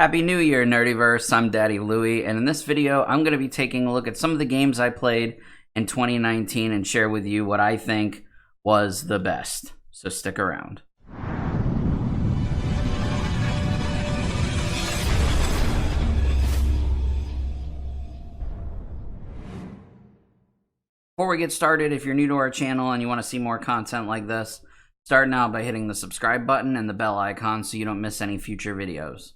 Happy New Year, Nerdyverse. I'm Daddy Louie, and in this video, I'm going to be taking a look at some of the games I played in 2019 and share with you what I think was the best. So stick around. Before we get started, if you're new to our channel and you want to see more content like this, start now by hitting the subscribe button and the bell icon so you don't miss any future videos.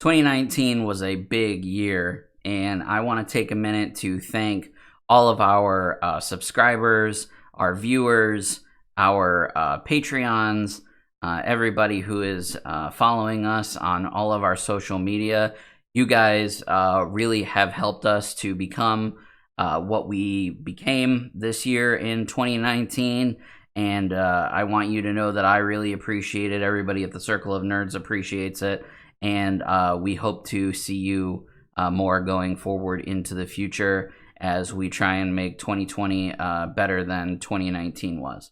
2019 was a big year, and I want to take a minute to thank all of our subscribers, our viewers, our Patreons, everybody who is following us on all of our social media. You guys really have helped us to become what we became this year in 2019, and I want you to know that I really appreciate it. Everybody at the Circle of Nerds appreciates it. And we hope to see you more going forward into the future as we try and make 2020 better than 2019 was.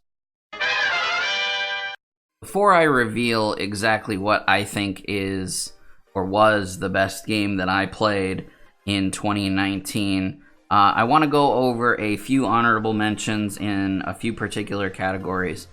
Before I reveal exactly what I think is or was the best game that I played in 2019, I want to go over a few honorable mentions in a few particular categories.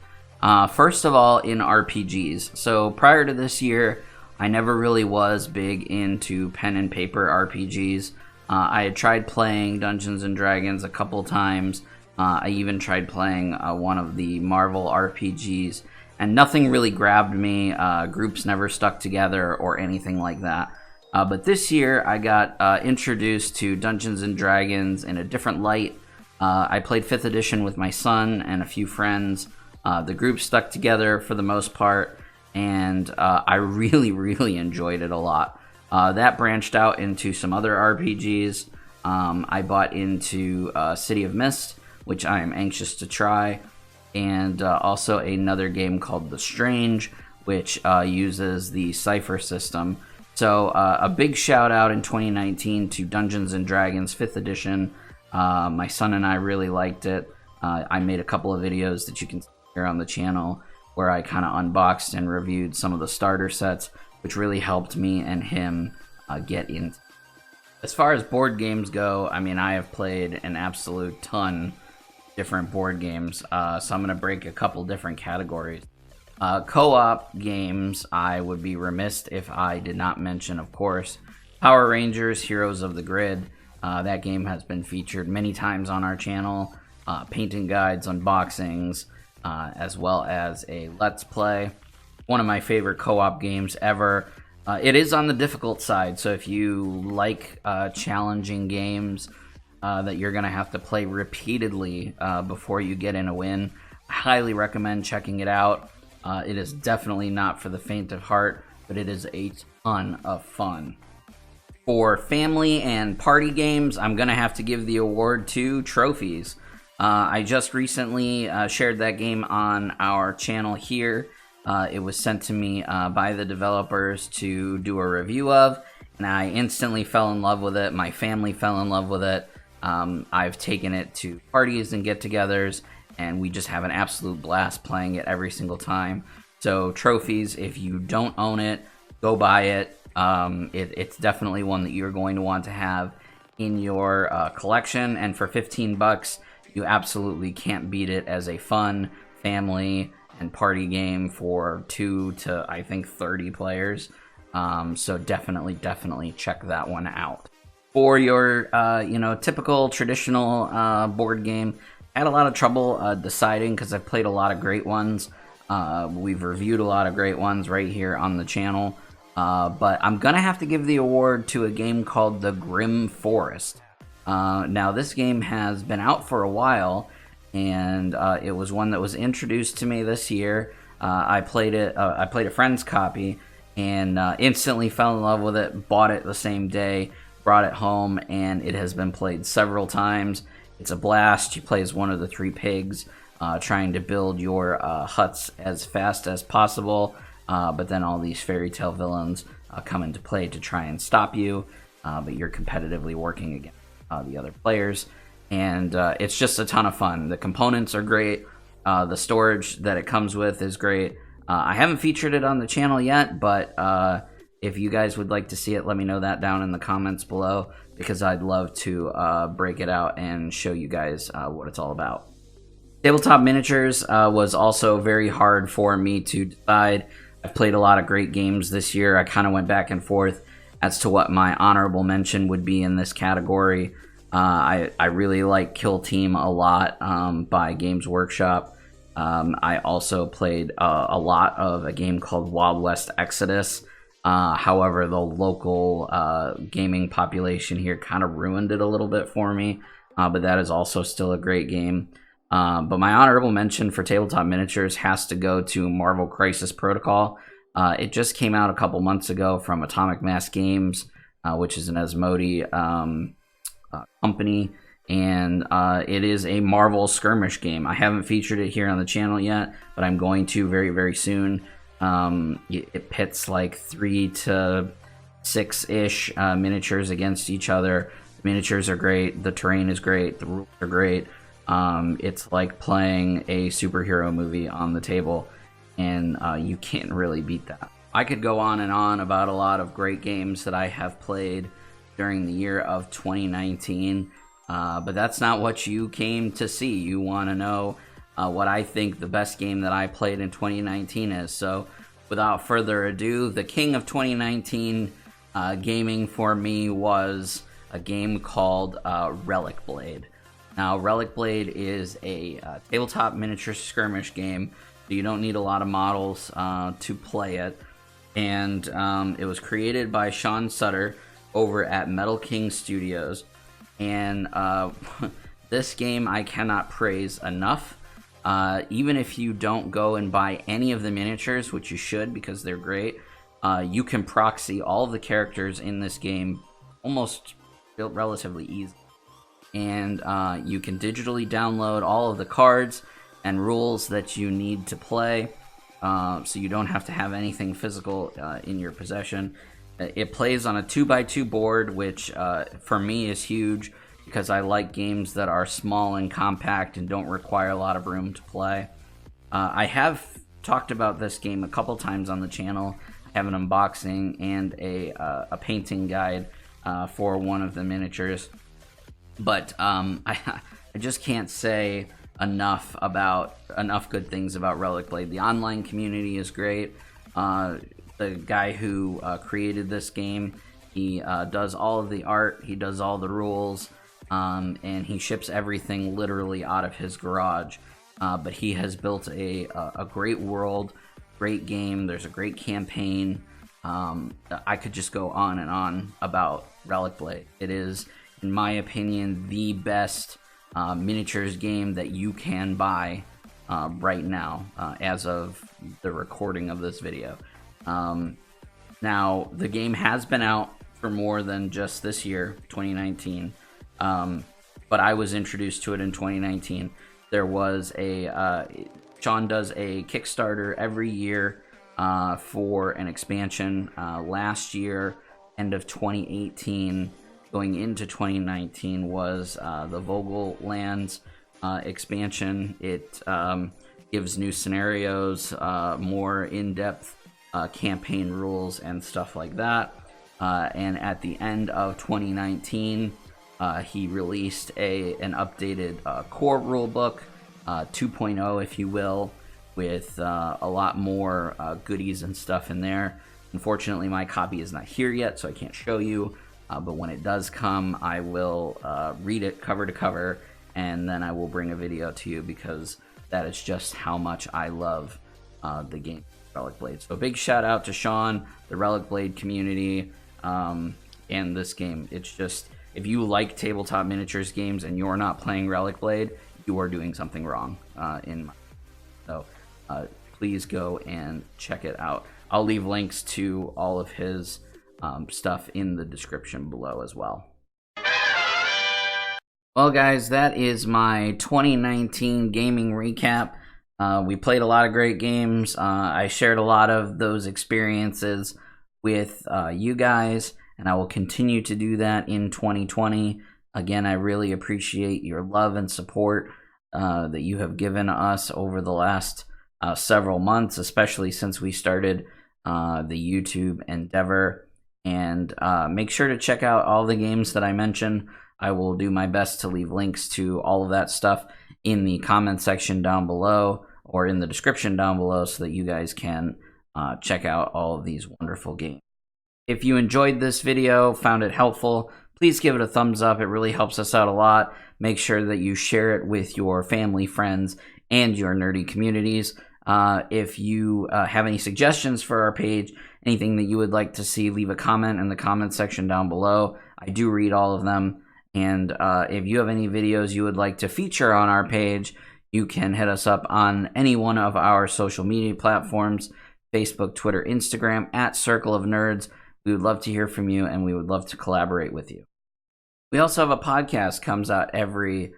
First of all, in RPGs. So prior to this year, I never really was big into pen and paper RPGs. I had tried playing Dungeons and Dragons a couple times. I even tried playing one of the Marvel RPGs, and nothing really grabbed me. Groups never stuck together or anything like that. But this year, I got introduced to Dungeons and Dragons in a different light. I played 5th edition with my son and a few friends. The group stuck together for the most part, and I really enjoyed it a lot. That branched out into some other RPGs. I bought into City of Mist, which I am anxious to try, and also another game called The Strange, which uses the Cypher system. So a big shout out in 2019 to Dungeons and Dragons 5th edition. My son and I really liked it. I made a couple of videos that you can see here on the channel where I kind of unboxed and reviewed some of the starter sets, which really helped me and him get into. As far as board games go, I mean, I have played an absolute ton of different board games, so I'm going to break a couple different categories. Co-op games, I would be remiss if I did not mention, of course, Power Rangers Heroes of the Grid. That game has been featured many times on our channel, painting guides, unboxings, as well as a Let's Play. One of my favorite co-op games ever. It is on the difficult side, so if you like challenging games that you're going to have to play repeatedly before you get in a win, I highly recommend checking it out. It is definitely not for the faint of heart, but it is a ton of fun. For family and party games, I'm going to have to give the award to Trophies. I just recently shared that game on our channel here. It was sent to me by the developers to do a review of, and I instantly fell in love with it. My family fell in love with it. I've taken it to parties and get-togethers, and we just have an absolute blast playing it every single time. So Trophies, if you don't own it, go buy it. It's definitely one that you're going to want to have in your collection, and for 15 bucks, you absolutely can't beat it as a fun family and party game for 2 to, I think, 30 players. So definitely check that one out. For your, typical traditional board game, I had a lot of trouble deciding because I've played a lot of great ones. We've reviewed a lot of great ones right here on the channel. But I'm going to have to give the award to a game called the Grimm Forrest. Now, this game has been out for a while, and it was one that was introduced to me this year. I played a friend's copy, and instantly fell in love with it, bought it the same day, brought it home, and it has been played several times. It's a blast. You play as one of the 3 pigs, trying to build your huts as fast as possible, but then all these fairy tale villains come into play to try and stop you, but you're competitively working against the other players, and it's just a ton of fun. The components are great. The storage that it comes with is great. I haven't featured it on the channel yet, but If you guys would like to see it, let me know that down in the comments below, because I'd love to break it out and show you guys what it's all about. Tabletop Miniatures was also very hard for me to decide. I've played a lot of great games this year. I kind of went back and forth as to what my honorable mention would be in this category. I really like Kill Team a lot by Games Workshop. I also played a lot of a game called Wild West Exodus. However, the local gaming population here kind of ruined it a little bit for me, but that is also still a great game. But my honorable mention for Tabletop Miniatures has to go to Marvel Crisis Protocol. It just came out a couple months ago from Atomic Mass Games, which is an Asmodee company, and it is a Marvel skirmish game. I haven't featured it here on the channel yet, but I'm going to very, very soon. It pits like 3 to 6-ish miniatures against each other. The miniatures are great, the terrain is great, the rules are great. It's like playing a superhero movie on the table, and you can't really beat that. I could go on and on about a lot of great games that I have played during the year of 2019, but that's not what you came to see. You want to know what I think the best game that I played in 2019 is. So without further ado, the king of 2019 gaming for me was a game called Relicblade. Now, Relicblade is a tabletop miniature skirmish game, so you don't need a lot of models to play it. And it was created by Sean Sutter over at Metal King Studios. And this game I cannot praise enough. Even if you don't go and buy any of the miniatures, which you should because they're great, you can proxy all of the characters in this game almost relatively easy. And you can digitally download all of the cards and rules that you need to play, so you don't have to have anything physical in your possession. It plays on a 2x2 board, which for me is huge because I like games that are small and compact and don't require a lot of room to play. I have talked about this game a couple times on the channel. I have an unboxing and a painting guide for one of the miniatures. But I just can't say enough good things about Relicblade. The online community is great. The guy who created this game, he does all of the art, he does all the rules, and he ships everything literally out of his garage. But he has built a great world, great game. There's a great campaign. I could just go on and on about Relicblade. It is, in my opinion, the best miniatures game that you can buy right now, as of the recording of this video. Now, the game has been out for more than just this year, 2019, but I was introduced to it in 2019. There was Sean does a Kickstarter every year for an expansion. Last year, end of 2018, going into 2019, was the Vogel Lands expansion. It gives new scenarios, more in-depth campaign rules and stuff like that. And at the end of 2019, he released an updated core rulebook, 2.0 if you will, with a lot more goodies and stuff in there. Unfortunately, my copy is not here yet, so I can't show you. But when it does come, I will read it cover to cover, and then I will bring a video to you, because that is just how much I love the game Relicblade. So big shout out to Sean, the Relicblade community, and this game. It's just, if you like tabletop miniatures games and you're not playing Relicblade, you are doing something wrong. So please go and check it out. I'll leave links to all of his stuff in the description below as well. Well, guys, that is my 2019 gaming recap. We played a lot of great games. I shared a lot of those experiences with you guys, and I will continue to do that in 2020. Again, I really appreciate your love and support that you have given us over the last several months, especially since we started the YouTube endeavor. And make sure to check out all the games that I mentioned. I will do my best to leave links to all of that stuff in the comment section down below or in the description down below so that you guys can check out all of these wonderful games. If you enjoyed this video, found it helpful, please give it a thumbs up. It really helps us out a lot. Make sure that you share it with your family, friends, and your nerdy communities. If you have any suggestions for our page, anything that you would like to see, leave a comment in the comment section down below. I do read all of them. And if you have any videos you would like to feature on our page, you can hit us up on any one of our social media platforms, Facebook, Twitter, Instagram, at Circle of Nerds. We would love to hear from you, and we would love to collaborate with you. We also have a podcast comes out every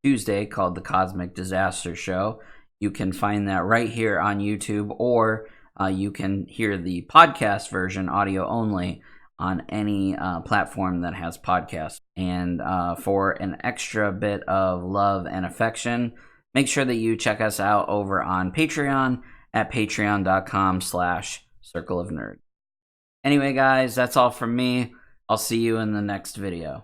Tuesday called The Cosmic Disaster Show. You can find that right here on YouTube, or you can hear the podcast version, audio only, on any platform that has podcasts. And for an extra bit of love and affection, make sure that you check us out over on Patreon at patreon.com/Circle of Nerds. Anyway, guys, that's all from me. I'll see you in the next video.